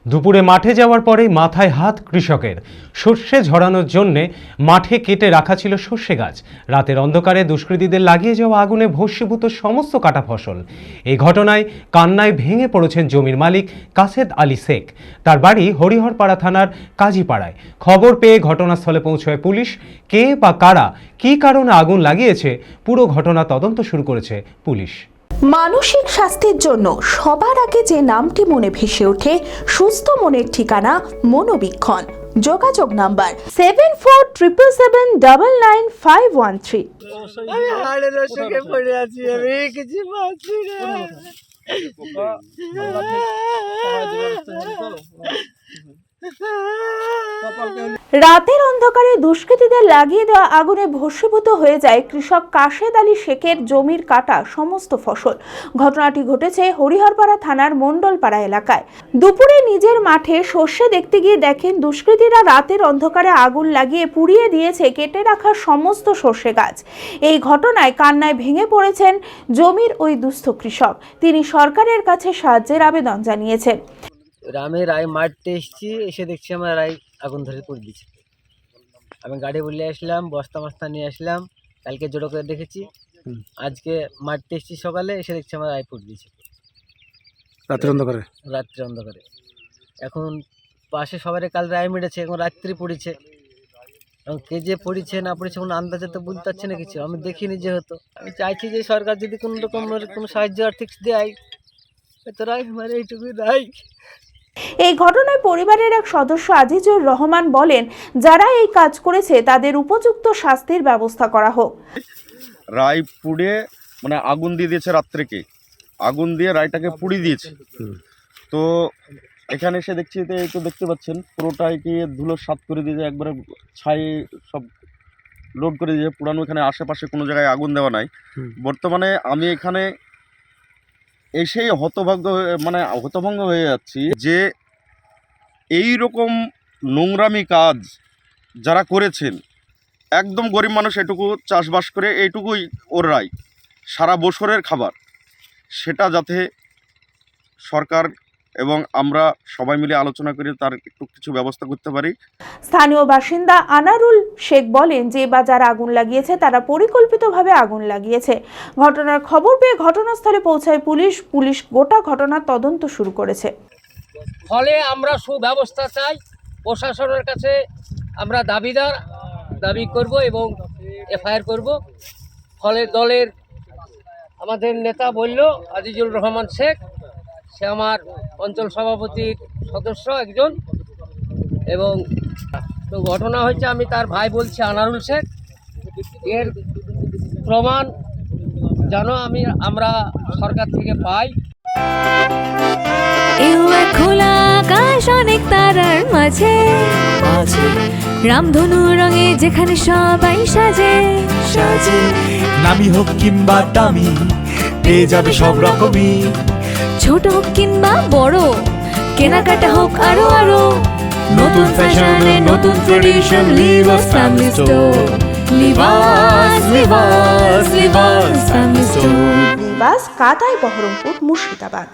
দুপুরে মাঠে যাওয়ার পরেই মাথায় হাত কৃষকের। সর্ষে ঝরানোর জন্য মাঠে কেটে রাখা ছিল সর্ষে গাছ। রাতের অন্ধকারে দুষ্কৃতীদের লাগিয়ে যাওয়া আগুনে ভস্মীভূত সমস্ত কাটা ফসল। এই ঘটনায় কান্নায় ভেঙে পড়েছেন জমির মালিক কাসেদ আলী শেখ। তার বাড়ি হরিহরপাড়া থানার কাজীপাড়ায়। খবর পেয়ে ঘটনাস্থলে পৌঁছয় পুলিশ। কে বা কারা কী কারণে আগুন লাগিয়েছে পুরো ঘটনা তদন্ত শুরু করেছে পুলিশ। মানসিক স্বাস্থ্যের জন্য সবার আগে যে নামটি মনে ভেসে ওঠে সুস্থ মনের ঠিকানা মনোবীক্ষণ। যোগাযোগ নাম্বার 7477799513। আমি হাড়ের অসুখে পড়ে আছি, আমি কিছু পাচ্ছি না। রাতের অন্ধকারে দুষ্কৃতীদের লাগিয়ে দেওয়া আগুনে ভস্মীভূত হয়ে যায় কৃষক কাসেদ আলী শেখের জমির কাটা সমস্ত ফসল। ঘটনাটি ঘটেছে হরিহরপাড়া থানার মণ্ডলপাড়া এলাকায়। দুপুরে নিজের মাঠে সর্ষে দেখতে গিয়ে দেখেন দুষ্কৃতীরা রাতের অন্ধকারে আগুন লাগিয়ে পুড়িয়ে দিয়েছে কেটে রাখা সমস্ত সর্ষে গাছ। এই ঘটনায় কান্নায় ভেঙে পড়েছেন জমির ওই দুস্থ কৃষক। তিনি সরকারের কাছে সাহায্যের আবেদন জানিয়েছেন। আমি রায় মারতে এসেছি, এসে দেখছি আমার রায় আগুন ধরে পড়ে দিয়েছে। আমি গাড়ি বলে আসলাম, বস্তা মস্তা নিয়ে আসলাম, কালকে জোড়ো করে দেখেছি। আজকে মারতে এসেছি সকালে, এসে দেখছি আমার রায় পড়ে দিয়েছে রাত্রে অন্ধকারে। এখন পাশে সবারই কাল রায় মেরেছে, এখন রাত্রি পড়েছে। এবং কে যে পড়েছে না পড়েছে কোনো আন্দাজে তো বুঝতে পারছে না কিছু। আমি দেখিনি যেহেতু, আমি চাইছি যে সরকার যদি কোনো রকম কোনো সাহায্য আর্থিক দেয় তো রায় মানে এইটুকুই রায়। এই ঘটনায় পরিবারের এক সদস্য আজিজুর রহমান বলেন, যারা এই কাজ করেছে তাদের উপযুক্ত শাস্তির ব্যবস্থা করা হোক। রায় পুড়ে মানে আগুন দিয়ে দিয়েছে, রাত্রেকে আগুন দিয়ে রায়টাকে পুড়িয়ে দিয়েছে। তো এখানে এসে দেখছি তো এই তো দেখতে পাচ্ছেন পুরোটাই কি ধুলো সাত করে দিয়েছে, একবারে ছাই সব লোড করে দিয়েছে পুরানো। এখানে আশেপাশে কোনো জায়গায় আগুন দেওয়া নাই। বর্তমানে আমি এখানে এসেই হতভঙ্গ হয়ে যাচ্ছি যে এই রকম নোংরামি কাজ যারা করেছেন, একদম গরিব মানুষ এটুকু চাষবাস করে এইটুকুই ওর রায়, সারা বছরের খাবার, সেটা যাতে সরকার এবং আমরা সবাই মিলে আলোচনা করে তার একটু কিছু ব্যবস্থা করতে পারি। স্থানীয় বাসিন্দা আনারুল শেখ বলেন যে যারা আগুন লাগিয়েছে তারা পরিকল্পিতভাবে আগুন লাগিয়েছে। ঘটনার খবর পেয়ে ঘটনাস্থলে পৌঁছায় পুলিশ গোটা ঘটনার তদন্ত শুরু করেছে। ফলে আমরা সুব্যবস্থা চাই, প্রশাসনের কাছে আমরা দাবি করব এবং এফআইআর করব। ফলে দলের আমাদের নেতা বলল আজিজুল রহমান শেখ, সে আমার অঞ্চল সভাপতির সদস্য একজন, এবং তো ঘটনা হয়েছে আমি তার ভাই বলছি আনারুল শেখ। এর প্রমাণ যেন আমরা সরকার থেকে পাই। খোলা আকাশ অনেক তারার মাঝে, রামধনু রঙে যেখানে সবাই সাজে। নামি হোক কিংবা দামি পেয়ে যাবে সব রকমই, ছোট হোক কিংবা বড় কেনাকাটা হোক আরো নতুন ফ্যাশনে নতুন tradition, Libas family store. Libas family store. Libas কাতাই বহরমপুর মুর্শিদাবাদ।